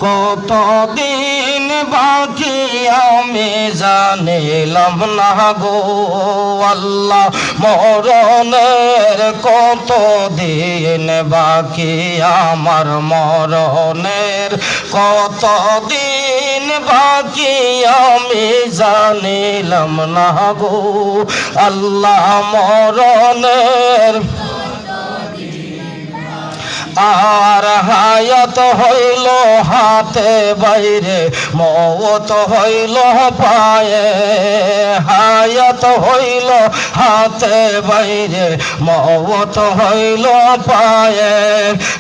কতদিন বাকি আমি জানিলাম না গো আল্লাহ, মরণের কতদিন বাকি আমার, মরণের কতদিন বাকি আমি জানিলাম না গো আল্লাহ, মরণের আর হায়াত হইল হাতে বাইরে, মওত হইল পায়ে, হায়াত হইল হাতে বাইরে, মওত হইল পায়ে।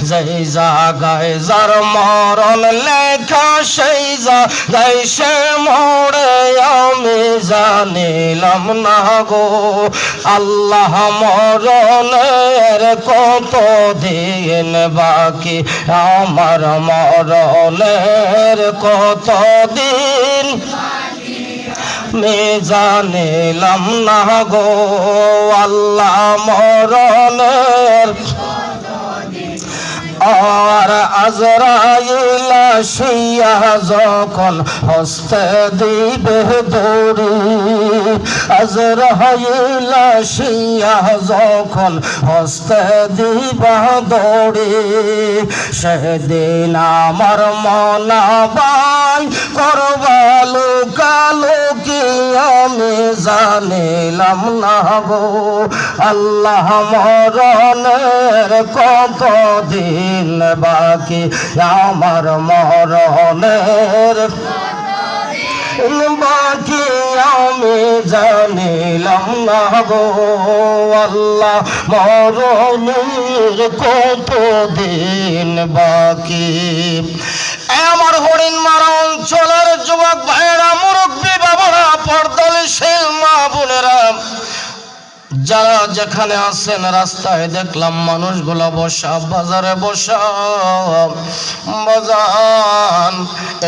যেই জায়গায় যার মরণ লেখা সেই জায়গায় সে মরে আমি জানিলাম না গো আল্লাহ, মরণের কত দিন বাকি আমার, মরণের কত দিন আমি জানিলাম না গো আল্লাহ, মরণের। আর আজরাইল আসিয়া যখন হস্তে দিবে দড়ি, আজরাইল আসিয়া যখন হস্তে দিবা দড়ি, সেদিন আমার মনাবাই করবা লুকালুকি আমি জানিলাম না গো আল্লাহ, মরণের কত দিন বাকি আমার, মরণের বাকি আমি জানিলাম না গো আল্লাহ, মরণের কত দিন বাকি। আমার হরিণ মারা অঞ্চলের যুবক ভাইয়েরা, মুরব্বী বাবারা, পর্দাশীল মা বোনেরা, যারা যেখানে আছেন, রাস্তায় দেখলাম মানুষগুলা বসা, বাজারে বসা। বাজান,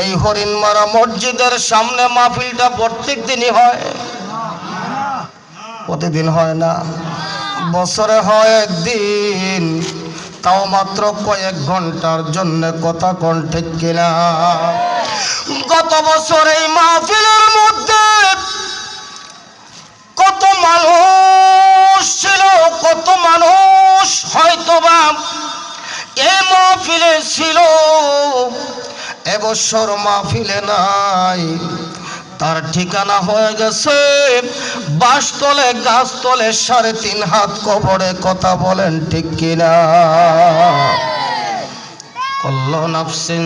এই হরিণমারা মসজিদের সামনে মাহফিলটা প্রত্যেক দিনই হয়? প্রতিদিন হয় না, বছরে হয় একদিন, তাও মাত্র কয়েক ঘন্টার জন্য। কথা কোন ঠিক কিনা? গত বছর এই মাহফিলের মধ্যে কত মানুষ ছিল, কত মানুষ হয়তোবা এই মাহফিলে ছিল, এবছর মাহফিলে নাই। তার ঠিকানা হয়ে গেছে বাসতলে, গাছতলে, 3.5 হাত কবরে। কথা বলেন ঠিক কিনা? কল্লো নাফসিন